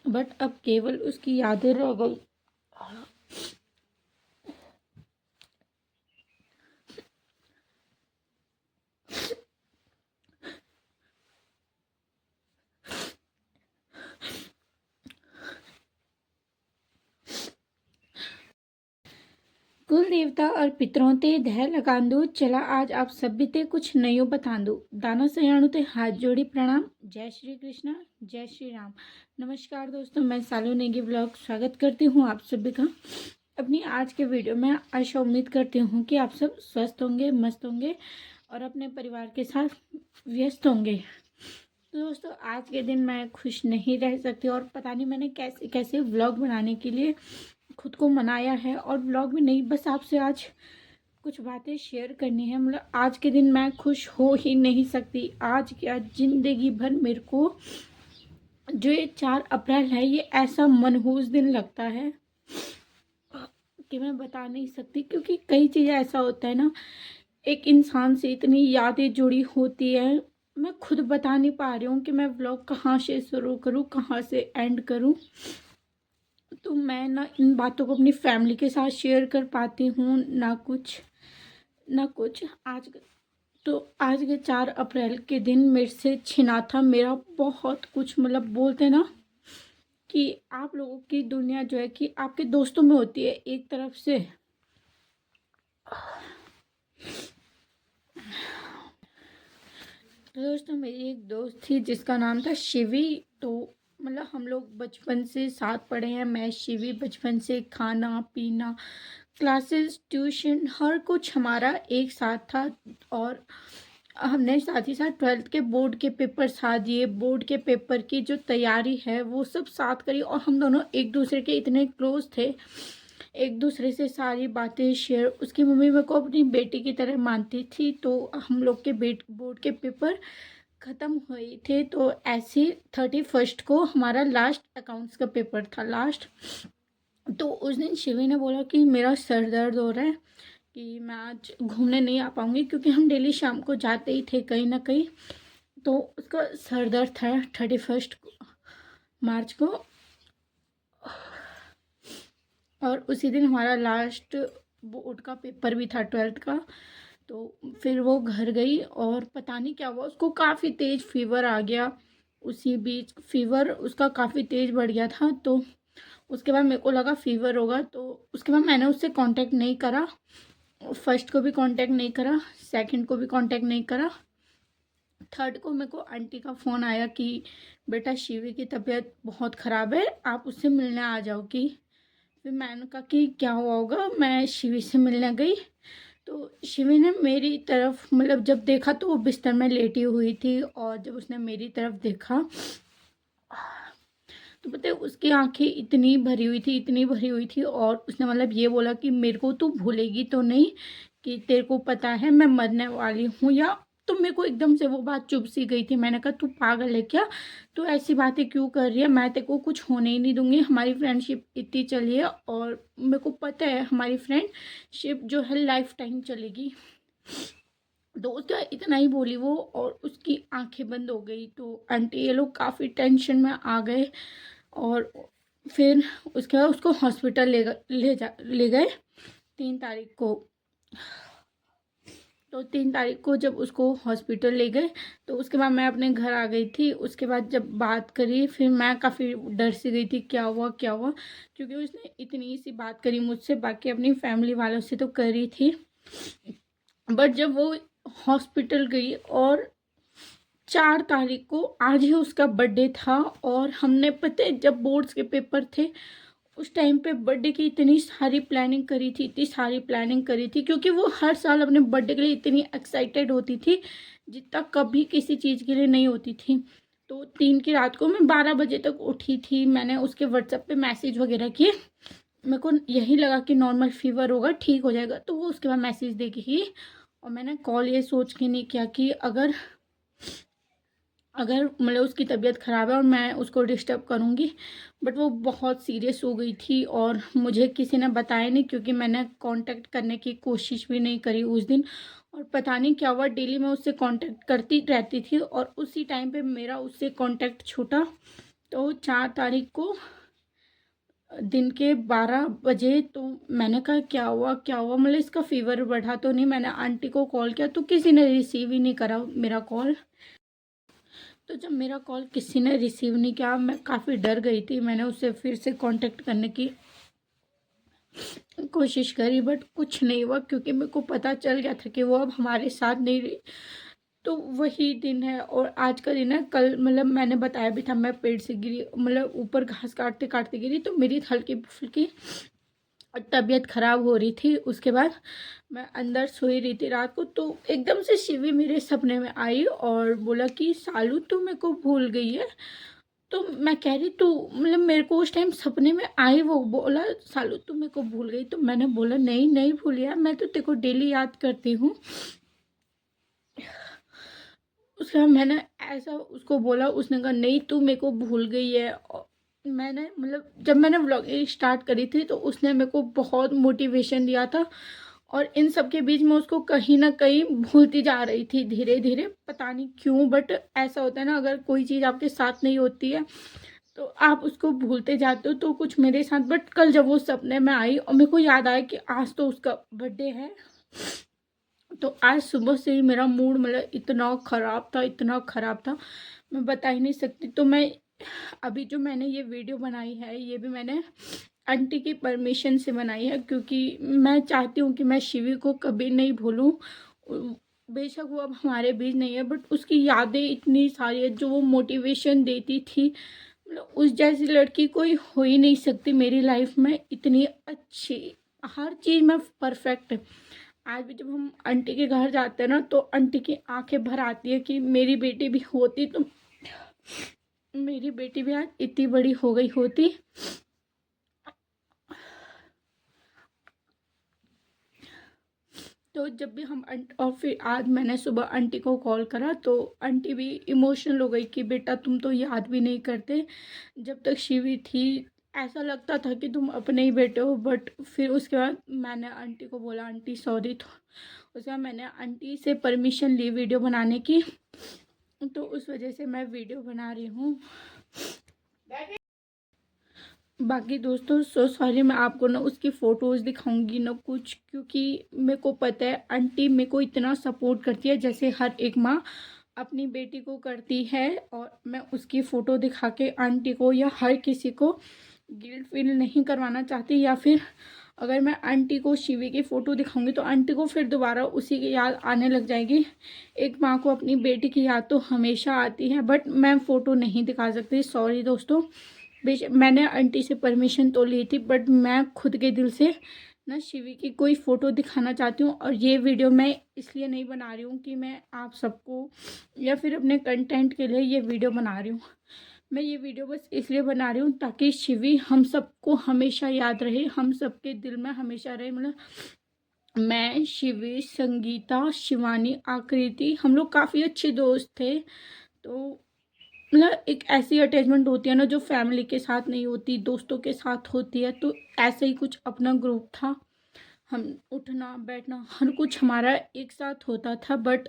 But अब केवल उसकी यादें रह गई। कुल देवता और पितरों ते धै लगांदू, चला आज आप सभी ते कुछ नयो बतांदू। दाना सयाणु ते हाथ जोड़ी प्रणाम। जय श्री कृष्णा, जय श्री राम। नमस्कार दोस्तों, मैं सालू नेगी ब्लॉग स्वागत करती हूँ आप सभी का अपनी आज के वीडियो में। आशा उम्मीद करती हूँ कि आप सब स्वस्थ होंगे, मस्त होंगे और अपने परिवार के साथ व्यस्त होंगे। तो दोस्तों, आज के दिन मैं खुश नहीं रह सकती और पता नहीं मैंने कैसे कैसे व्लॉग बनाने के लिए खुद को मनाया है। और व्लॉग में नहीं, बस आपसे आज कुछ बातें शेयर करनी है। मतलब आज के दिन मैं खुश हो ही नहीं सकती। आज क्या, जिंदगी भर मेरे को जो ये 4 अप्रैल है, ये ऐसा मनहूस दिन लगता है कि मैं बता नहीं सकती। क्योंकि कई चीज़ें ऐसा होता है ना, एक इंसान से इतनी यादें जुड़ी होती है। मैं खुद बता नहीं पा रही हूँ कि मैं व्लॉग कहाँ से शुरू करूँ, कहाँ से एंड करूँ। तो मैं ना इन बातों को अपनी फैमिली के साथ शेयर कर पाती हूँ, ना कुछ। आज के 4 अप्रैल के दिन मेरे से छिना था मेरा बहुत कुछ। मतलब बोलते हैं ना कि आप लोगों की दुनिया जो है कि आपके दोस्तों में होती है एक तरफ से। तो दोस्तों, मेरी एक दोस्त थी जिसका नाम था शिवी। तो मतलब हम लोग बचपन से साथ पढ़े हैं। मैं शिवी बचपन से, खाना पीना, क्लासेस, ट्यूशन, हर कुछ हमारा एक साथ था। और हमने साथ ही साथ 12th के बोर्ड के पेपर साथ दिए। बोर्ड के पेपर की जो तैयारी है वो सब साथ करी। और हम दोनों एक दूसरे के इतने क्लोज थे, एक दूसरे से सारी बातें शेयर। उसकी मम्मी मेरे को अपनी बेटी की तरह मानती थी। तो हम लोग के बोर्ड के पेपर ख़त्म हुए थे। तो ऐसे 31st को हमारा लास्ट अकाउंट्स का पेपर था, लास्ट। तो उस दिन शिवी ने बोला कि मेरा सर दर्द हो रहा है, कि मैं आज घूमने नहीं आ पाऊँगी, क्योंकि हम डेली शाम को जाते ही थे कहीं ना कहीं। तो उसका सर दर्द था 31 मार्च को। और उसी दिन हमारा लास्ट बोर्ड का पेपर भी था, 12th का। तो फिर वो घर गई और पता नहीं क्या हुआ, उसको काफ़ी तेज़ फीवर आ गया। उसी बीच फीवर उसका काफ़ी तेज़ बढ़ गया था। तो उसके बाद मेरे को लगा फीवर होगा। तो उसके बाद मैंने उससे कांटेक्ट नहीं करा। फर्स्ट को भी कांटेक्ट नहीं करा, सेकंड को भी कांटेक्ट नहीं करा। थर्ड को मेरे को आंटी का फ़ोन आया कि बेटा शिवी की तबीयत बहुत ख़राब है, आप उससे मिलने आ जाओ कि। फिर मैंने कहा कि क्या हुआ होगा। मैं शिवी से मिलने गई। तो शिवी ने मेरी तरफ, मतलब जब देखा तो वो बिस्तर में लेटी हुई थी। और जब उसने मेरी तरफ देखा तो पता है उसकी आंखें इतनी भरी हुई थी, इतनी भरी हुई थी। और उसने मतलब ये बोला कि मेरे को तू भूलेगी तो नहीं, कि तेरे को पता है मैं मरने वाली हूँ या। तो मेरे को एकदम से वो बात चुभ सी गई थी। मैंने कहा तू पागल है क्या, तू ऐसी बातें क्यों कर रही है, मैं तेरे को कुछ होने ही नहीं दूंगी। हमारी फ्रेंडशिप इतनी चली है और मेरे को पता है हमारी फ्रेंडशिप जो है लाइफ टाइम चलेगी। तो उसका इतना ही बोली वो, और उसकी आंखें बंद हो गई। तो आंटी ये लोग काफ़ी टेंशन में आ गए। और फिर उसके बाद उसको हॉस्पिटल ले गए 3 तारीख को। तो 3 तारीख को जब उसको हॉस्पिटल ले गए तो उसके बाद मैं अपने घर आ गई थी। उसके बाद जब बात करी, फिर मैं काफ़ी डर सी गई थी, क्या हुआ क्या हुआ। क्योंकि उसने इतनी सी बात करी मुझसे, बाकी अपनी फैमिली वालों से तो करी थी। बट जब वो हॉस्पिटल गई, और 4 तारीख को, आज ही उसका बर्थडे था। और हमने पता है जब बोर्ड्स के पेपर थे उस टाइम पे बर्थडे की इतनी सारी प्लानिंग करी थी, इतनी सारी प्लानिंग करी थी। क्योंकि वो हर साल अपने बर्थडे के लिए इतनी एक्साइटेड होती थी जितना कभी किसी चीज़ के लिए नहीं होती थी। तो 3 की रात को मैं 12 बजे तक उठी थी। मैंने उसके व्हाट्सएप पे मैसेज वगैरह किए। मेरे को यही लगा कि नॉर्मल फीवर होगा, ठीक हो जाएगा। तो वो उसके बाद मैसेज देगी। और मैंने कॉल ये सोच के नहीं किया कि अगर मतलब उसकी तबीयत ख़राब है और मैं उसको डिस्टर्ब करूँगी। बट वो बहुत सीरियस हो गई थी और मुझे किसी ने बताया नहीं, क्योंकि मैंने कांटेक्ट करने की कोशिश भी नहीं करी उस दिन। और पता नहीं क्या हुआ, डेली मैं उससे कांटेक्ट करती रहती थी और उसी टाइम पे मेरा उससे कांटेक्ट छूटा। तो 4 तारीख को दिन के 12 बजे, तो मैंने कहा क्या हुआ, मतलब इसका फ़ीवर बढ़ा तो नहीं। मैंने आंटी को कॉल किया तो किसी ने रिसीव ही नहीं करा मेरा कॉल। तो जब मेरा कॉल किसी ने रिसीव नहीं किया, मैं काफ़ी डर गई थी। मैंने उससे फिर से कांटेक्ट करने की कोशिश करी, बट कुछ नहीं हुआ, क्योंकि मेरे को पता चल गया था कि वो अब हमारे साथ नहीं रही। तो वही दिन है और आज का दिन है। कल मतलब मैंने बताया भी था, मैं पेड़ से गिरी, मतलब ऊपर घास काटते काटते गिरी, तो मेरी हल्की फुल्की तबीयत ख़राब हो रही थी। उसके बाद मैं अंदर सोई रही थी रात को, तो एकदम से शिवी मेरे सपने में आई और बोला कि सालू तू मेरे को भूल गई है। तो मैं कह रही, तू मतलब मेरे को उस टाइम सपने में आई, वो बोला सालू तू मेरे को भूल गई। तो मैंने बोला नहीं नहीं भूल यार, मैं तो तेरे को डेली याद करती हूँ। उसके बाद मैंने ऐसा उसको बोला, उसने कहा नहीं तू मेरे को भूल गई है। और मैंने मतलब जब मैंने व्लॉगिंग स्टार्ट करी थी तो उसने मेरे को बहुत मोटिवेशन दिया था, और इन सब के बीच में उसको कहीं ना कहीं भूलती जा रही थी धीरे धीरे, पता नहीं क्यों। बट ऐसा होता है ना, अगर कोई चीज़ आपके साथ नहीं होती है तो आप उसको भूलते जाते हो। तो कुछ मेरे साथ, बट कल जब वो सपने में आई और मेरे को याद आया कि आज तो उसका बर्थडे है, तो आज सुबह से ही मेरा मूड मतलब इतना ख़राब था, इतना ख़राब था, मैं बता ही नहीं सकती। तो मैं अभी जो मैंने ये वीडियो बनाई है, ये भी मैंने आंटी की परमिशन से बनाई है, क्योंकि मैं चाहती हूँ कि मैं शिवी को कभी नहीं भूलूँ। बेशक वो अब हमारे बीच नहीं है, बट उसकी यादें इतनी सारी है, जो वो मोटिवेशन देती थी, मतलब उस जैसी लड़की कोई हो ही नहीं सकती मेरी लाइफ में। इतनी अच्छी, हर चीज़ में परफेक्ट है। आज भी जब हम आंटी के घर जाते हैं ना, तो आंटी की आंखें भर आती है कि मेरी बेटी भी होती तो मेरी बेटी भी आज इतनी बड़ी हो गई होती। तो जब भी हम और फिर आज मैंने सुबह आंटी को कॉल करा तो आंटी भी इमोशनल हो गई कि बेटा तुम तो याद भी नहीं करते, जब तक शिवी थी ऐसा लगता था कि तुम अपने ही बेटे हो। बट फिर उसके बाद मैंने आंटी को बोला आंटी सॉरी, तो उसके बाद मैंने आंटी से परमिशन ली वीडियो बनाने की, तो उस वजह से मैं वीडियो बना रही हूँ। बाकी दोस्तों सो सॉरी, मैं आपको ना उसकी फ़ोटोज़ दिखाऊंगी ना कुछ, क्योंकि मेरे को पता है आंटी मेरे को इतना सपोर्ट करती है जैसे हर एक माँ अपनी बेटी को करती है। और मैं उसकी फ़ोटो दिखा के आंटी को या हर किसी को गिल्ट फील नहीं करवाना चाहती, या फिर अगर मैं आंटी को शिवी की फ़ोटो दिखाऊंगी तो आंटी को फिर दोबारा उसी की याद आने लग जाएगी। एक माँ को अपनी बेटी की याद तो हमेशा आती है, बट मैं फ़ोटो नहीं दिखा सकती, सॉरी दोस्तों। बेशक मैंने आंटी से परमिशन तो ली थी, बट मैं खुद के दिल से ना शिवी की कोई फ़ोटो दिखाना चाहती हूँ। और ये वीडियो मैं इसलिए नहीं बना रही हूँ कि मैं आप सबको या फिर अपने कंटेंट के लिए ये वीडियो बना रही हूँ। मैं ये वीडियो बस इसलिए बना रही हूँ ताकि शिवी हम सबको हमेशा याद रहे, हम सबके दिल में हमेशा रहे। मतलब मैं, शिवी, संगीता, शिवानी, आकृति, हम लोग काफ़ी अच्छे दोस्त थे। तो मतलब एक ऐसी अटैचमेंट होती है ना जो फैमिली के साथ नहीं होती, दोस्तों के साथ होती है। तो ऐसे ही कुछ अपना ग्रुप था, हम उठना बैठना हर कुछ हमारा एक साथ होता था। बट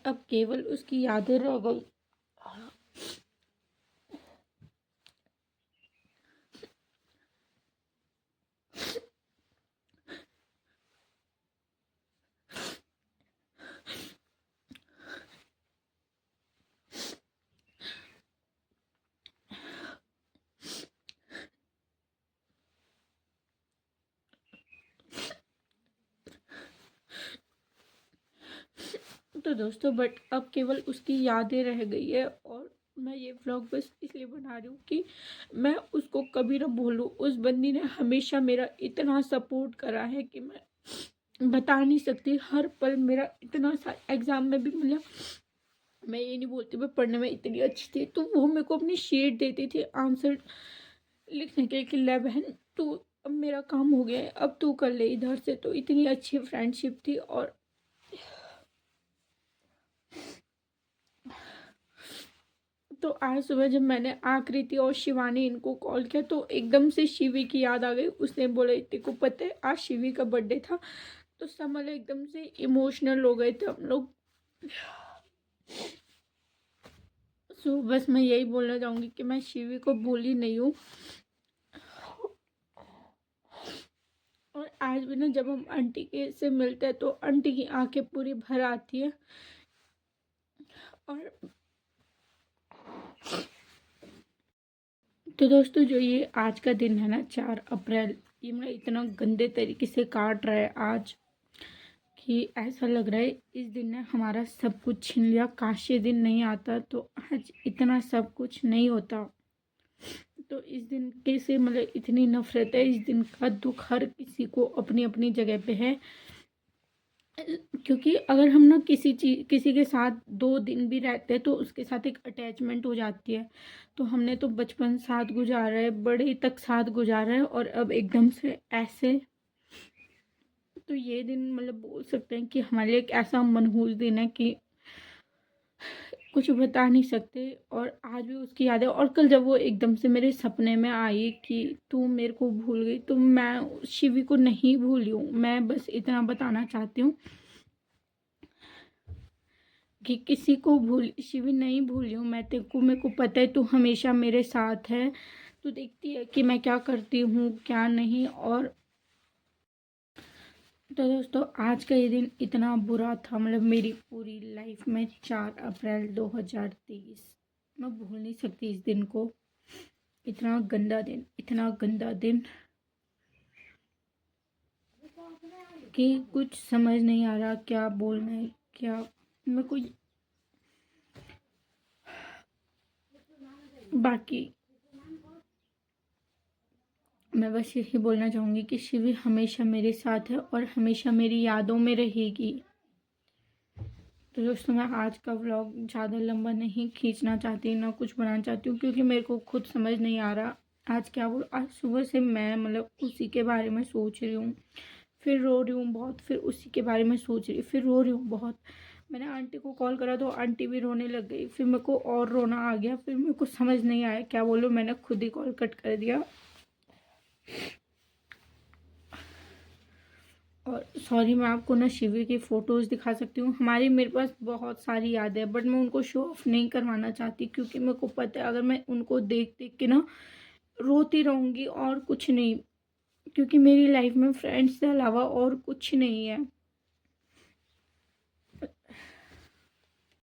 अब केवल उसकी यादें रह गई। तो दोस्तों बट अब केवल उसकी यादें रह गई है, और मैं ये व्लॉग बस इसलिए बना रही हूँ कि मैं उसको कभी ना भूलूँ। उस बंदी ने हमेशा मेरा इतना सपोर्ट करा है कि मैं बता नहीं सकती। हर पल मेरा इतना सा एग्ज़ाम में भी, मतलब मैं ये नहीं बोलती मैं पढ़ने में इतनी अच्छी थी, तो वो मेरे को अपनी शीट देती थी आंसर लिखने के कि ले बहन तू, अब मेरा काम हो गया है, अब तू कर ले इधर से। तो इतनी अच्छी फ्रेंडशिप थी। और तो आज सुबह जब मैंने आकृति और शिवानी इनको कॉल किया तो एकदम से शिवी की याद आ गई। उसने बोला इतने को पता है आज शिवी का बर्थडे था। तो सब मतलब एकदम से इमोशनल हो गए थे हम लोग। सो बस मैं यही बोलना चाहूँगी कि मैं शिवी को भूली नहीं हूँ। और आज भी ना जब हम आंटी के से मिलते हैं तो आंटी की आंखें पूरी भर आती है। और तो दोस्तों, जो ये आज का दिन है ना 4 अप्रैल, ये मेरा इतना गंदे तरीके से काट रहा है आज कि ऐसा लग रहा है इस दिन ने हमारा सब कुछ छीन लिया। काश ये दिन नहीं आता तो आज इतना सब कुछ नहीं होता। तो इस दिन के से मतलब इतनी नफरत है। इस दिन का दुख हर किसी को अपनी अपनी जगह पे है। क्योंकि अगर हम ना किसी के साथ 2 दिन भी रहते हैं तो उसके साथ एक अटैचमेंट हो जाती है। तो हमने तो बचपन साथ गुजारा है, बड़े तक साथ गुजारा है, और अब एकदम से ऐसे। तो ये दिन मतलब बोल सकते हैं कि हमारे लिए एक ऐसा मनहूस दिन है कि कुछ बता नहीं सकते। और आज भी उसकी याद है। और कल जब वो एकदम से मेरे सपने में आई कि तू मेरे को भूल गई, तो मैं शिवी को नहीं भूली हूँ। मैं बस इतना बताना चाहती हूँ कि किसी को भूल शिवी नहीं भूली हूँ मैं। तेरे को मेरे को पता है तू हमेशा मेरे साथ है। तू देखती है कि मैं क्या करती हूँ क्या नहीं। और तो दोस्तों, आज का ये दिन इतना बुरा था, मतलब मेरी पूरी लाइफ में 4 अप्रैल 2023 मैं भूल नहीं सकती इस दिन को। इतना गंदा दिन, इतना गंदा दिन कि कुछ समझ नहीं आ रहा क्या बोलना है क्या। मैं कोई बाकी मैं बस यही बोलना चाहूँगी कि शिवी हमेशा मेरे साथ है और हमेशा मेरी यादों में रहेगी। तो दोस्तों, मैं आज का व्लॉग ज़्यादा लंबा नहीं खींचना चाहती, ना कुछ बनाना चाहती हूँ, क्योंकि मेरे को खुद समझ नहीं आ रहा आज क्या बोल। आज सुबह से मैं मतलब उसी के बारे में सोच रही हूँ, फिर रो रही हूँ बहुत, फिर उसी के बारे में सोच रही, फिर रो रही हूँ बहुत। मैंने आंटी को कॉल करा तो आंटी भी रोने लग गई, फिर मेरे को और रोना आ गया, फिर मेरे को समझ नहीं आया क्या बोलूँ। मैंने खुद ही कॉल कट कर दिया। और सॉरी, मैं आपको ना शिवी की फ़ोटोज़ दिखा सकती हूँ। हमारी मेरे पास बहुत सारी यादें हैं, बट मैं उनको शो ऑफ नहीं करवाना चाहती, क्योंकि मेरे को पता है अगर मैं उनको देख देख के ना रोती रहूँगी और कुछ नहीं। क्योंकि मेरी लाइफ में फ्रेंड्स के अलावा और कुछ नहीं है।